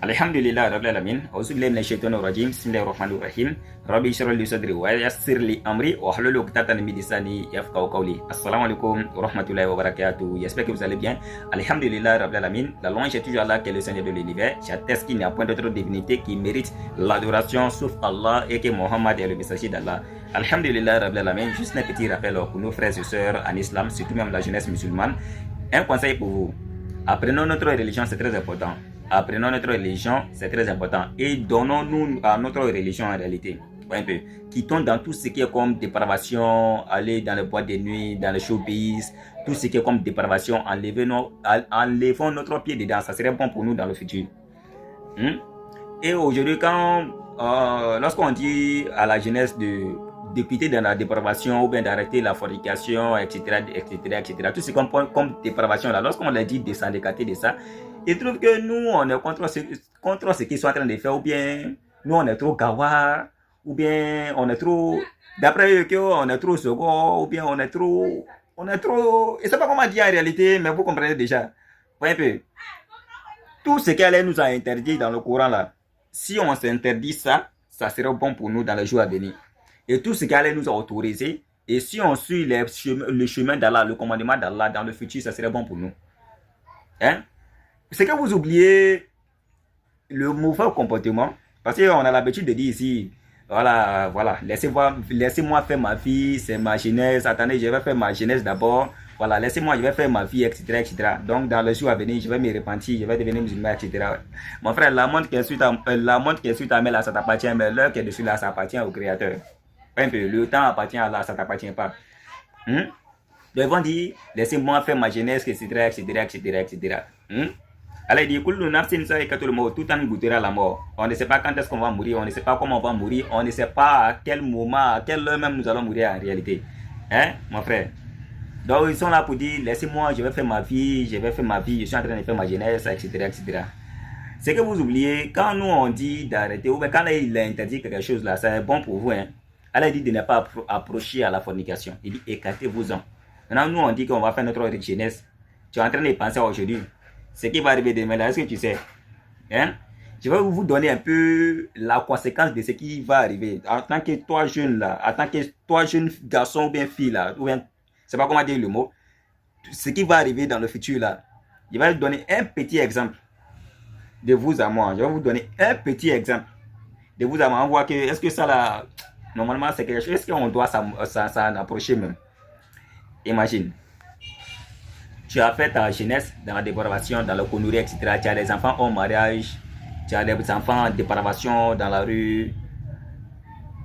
Alhamdulillah Rabbil Alamin. Auzubillahi minasyaitonir rajim. Bismillahirrahmanirrahim. Rabbi shrah li sadri wa yassir li amri wa hlul 'uqdatan min lisani yafqahu qawli. Assalamu alaikum wa rahmatullahi wa barakatuh. J'espère que vous allez bien. Alhamdulillah Rabbil Alamin. La louange est toujours Allah qui est le Seigneur de l'univers. J'atteste qu'il n'y a point d'autre divinité qui mérite l'adoration sauf Allah et que Mohammed est le messager d'Allah. Alhamdulillah Rabbil Alamin. Juste un petit rappel pour nos frères et sœurs en islam, surtout même la jeunesse musulmane. Un conseil pour vous. Apprenons notre religion, c'est très important. Apprenons notre religion, c'est très important. Et donnons-nous à notre religion en réalité. Un peu. Quittons dans tout ce qui est comme dépravation, aller dans le boîte de nuit, dans le showbiz, tout ce qui est comme dépravation, enlevons notre pied dedans. Ça serait bon pour nous dans le futur. Et aujourd'hui, lorsqu'on dit à la jeunesse de quitter dans la dépravation ou bien d'arrêter la fornication, etc., tout ce qu'on prend comme dépravation là, lorsqu'on leur dit de s'en décater de ça, ils trouvent que nous, on est contre ce qu'ils sont en train de faire, ou bien nous, on est trop gawa, ou bien on est trop, d'après eux, on est trop second, ou bien on est trop, je ne sais pas comment dire en réalité, mais vous comprenez déjà. Un peu. Tout ce qu'elle nous a interdit dans le Coran là, si on s'interdit ça, ça serait bon pour nous dans les jours à venir. Et tout ce qu'elle nous a autorisé, et si on suit le chemin d'Allah, le commandement d'Allah dans le futur, ça serait bon pour nous. Hein? C'est que vous oubliez le mauvais comportement, parce qu'on a l'habitude de dire ici, voilà, laissez-moi faire ma vie, c'est ma jeunesse, attendez, je vais faire ma jeunesse d'abord, voilà, laissez-moi, je vais faire ma vie, etc., etc. Donc, dans le jour à venir, je vais me repentir, je vais devenir musulman, etc. Mon frère, la montre qui est sur ta main là, ça t'appartient, mais l'heure qui est dessus là, ça appartient au Créateur. Un peu, le temps appartient à Allah, ça t'appartient pas. Donc, ils vont dire, laissez-moi faire ma jeunesse, etc., etc. Allah dit, tout le monde goûtera la mort. On ne sait pas quand est-ce qu'on va mourir, on ne sait pas comment on va mourir, on ne sait pas à quel moment, à quelle heure même nous allons mourir en réalité. Hein, mon frère? Donc, ils sont là pour dire, laissez-moi, je vais faire ma vie, je suis en train de faire ma jeunesse, etc., etc. C'est que vous oubliez, quand nous on dit d'arrêter, ou bien quand il a interdit quelque chose là, c'est bon pour vous, hein. Allah dit de ne pas approcher à la fornication. Il dit, écartez-vous-en. Maintenant, nous on dit qu'on va faire notre jeunesse. Tu es en train de penser aujourd'hui. Ce qui va arriver demain là, est-ce que tu sais? Hein? Je vais vous donner un peu la conséquence de ce qui va arriver. En tant que toi jeune là, en tant que toi jeune garçon ou bien fille là, ou bien, je ne sais pas comment dire le mot, ce qui va arriver dans le futur là, je vais vous donner un petit exemple de vous à moi. Je vais vous donner un petit exemple de vous à moi. On voit que, est-ce que ça là, normalement c'est quelque chose, est-ce qu'on doit s'en approcher même? Imagine. Tu as fait ta jeunesse dans la dépravation, dans le connerie, etc. Tu as des enfants au mariage, tu as des enfants en dépravation dans la rue.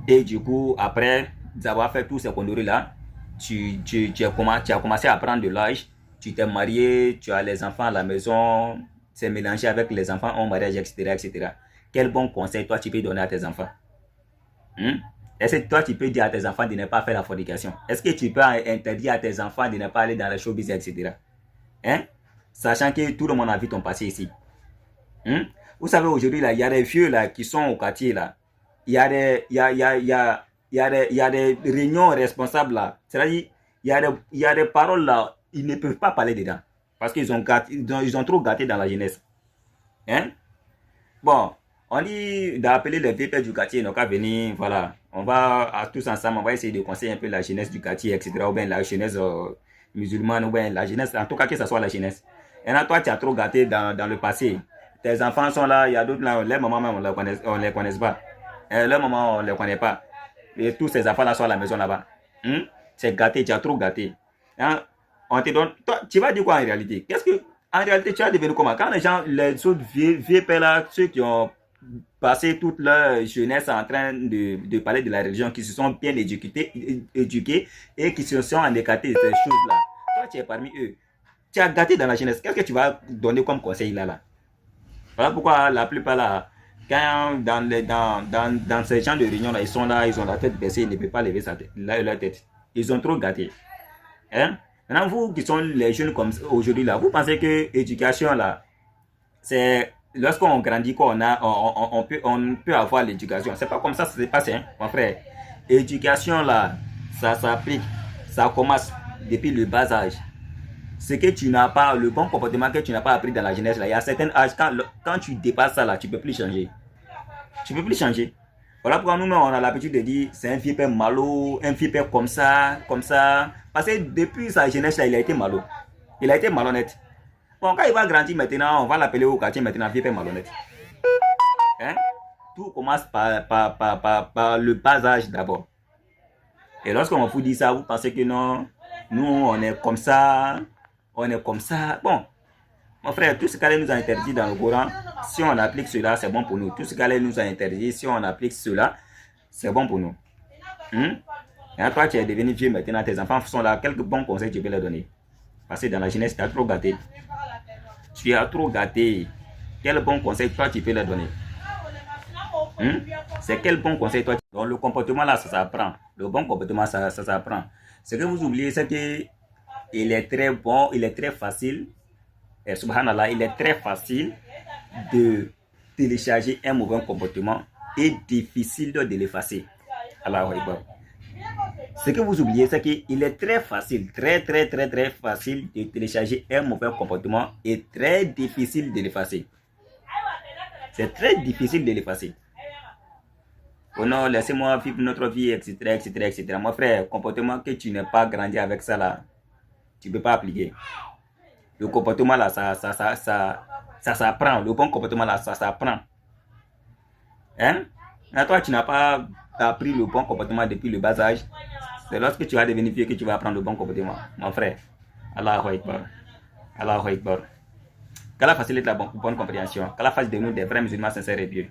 Et du coup, après avoir fait tous ces conneries-là, tu as commencé à prendre de l'âge, tu t'es marié, tu as les enfants à la maison, c'est mélangé avec les enfants au mariage, etc. Quel bon conseil toi tu peux donner à tes enfants? Est-ce que toi tu peux dire à tes enfants de ne pas faire la fornication? Est-ce que tu peux interdire à tes enfants de ne pas aller dans le showbiz, etc.? Hein? Sachant que tout le monde a vu ton passé ici. Vous savez, aujourd'hui, il y a des vieux là, qui sont au quartier. Là. Il y a des réunions responsables. Là. C'est-à-dire, il y a des paroles là, ils ne peuvent pas parler dedans. Parce qu'ils ont trop gâté dans la jeunesse. Hein? Bon, on dit d'appeler les vieux pères du quartier, donc à venir, voilà. On va tous ensemble, on va essayer de conseiller un peu la jeunesse du quartier, etc. Ou bien la jeunesse musulmane, ou bien la jeunesse, en tout cas que ce soit la jeunesse. Et là, toi, tu as trop gâté dans le passé. Tes enfants sont là, il y a d'autres là, les mamans même, on ne les connaît pas. Leurs mamans, on ne les connaît pas. Et tous ces enfants là sont à la maison là-bas. C'est gâté, tu as trop gâté. Hein? On te donne, toi, tu vas dire quoi en réalité? En réalité, tu as devenu comment? Quand les autres vieux pères là, ceux qui ont passé toute leur jeunesse en train de parler de la religion, qui se sont bien éduqués et qui se sont écartés de ces choses-là. Toi, tu es parmi eux. Tu as gâté dans la jeunesse. Qu'est-ce que tu vas donner comme conseil là? Voilà pourquoi la plupart là, quand dans ces gens de réunion là, ils sont là, ils ont la tête baissée, ils ne peuvent pas lever leur tête. Ils ont trop gâté. Hein? Maintenant, vous qui sont les jeunes comme aujourd'hui là, vous pensez que l'éducation là, c'est lorsqu'on grandit, on peut avoir l'éducation. C'est pas comme ça se passe, hein, mon frère. L'éducation là, ça s'applique, ça commence depuis le bas âge. ce que tu n'as pas, le bon comportement que tu n'as pas appris dans la jeunesse, là, il y a certains âges, quand tu dépasses ça, là, tu ne peux plus changer. Tu ne peux plus changer. Voilà pourquoi nous, on a l'habitude de dire, c'est un vieux père malo, un vieux père comme ça, comme ça. Parce que depuis sa jeunesse, là, il a été malo. Il a été malhonnête. Bon, quand il va grandir maintenant, on va l'appeler au quartier maintenant, vieux père malhonnête. Hein? Tout commence par le bas âge d'abord. Et lorsqu'on vous dit ça, vous pensez que non, nous, on est comme ça, on est comme ça. Bon, mon frère, tout ce qu'Allah nous a interdit dans le Coran, si on applique cela, c'est bon pour nous. Tout ce qu'Allah nous a interdit, si on applique cela, c'est bon pour nous. Et toi, tu es devenu vieux maintenant, tes enfants sont là, quelques bons conseils tu peux leur donner. Parce que dans la jeunesse, tu as trop gâté. Tu as trop gâté. Quel bon conseil toi tu peux leur donner? C'est quel bon conseil toi? Donc le comportement là, ça s'apprend. Le bon comportement, ça s'apprend. Ce que vous oubliez, c'est que il est très bon, il est très facile. Et subhanallah, il est très facile de télécharger un mauvais comportement et difficile de l'effacer. Allahu Akbar. Ce que vous oubliez, c'est qu'il est très facile, très facile de télécharger un mauvais comportement et très difficile de l'effacer. C'est très difficile de l'effacer. Oh non, laissez-moi vivre notre vie, etc. Mon frère, comportement que tu n'as pas grandi avec ça là, tu ne peux pas appliquer. Le comportement là, ça s'apprend. Le bon comportement là, ça s'apprend. Hein? Mais toi, tu n'as pas appris le bon comportement depuis le bas âge. C'est lorsque tu vas devenir vieux que tu vas apprendre le bon comportement. Mon frère, Allahu Akbar. Allahu Akbar. Qu'Allah facilite la bonne compréhension. Qu'Allah fasse de nous des vrais musulmans sincères et pieux.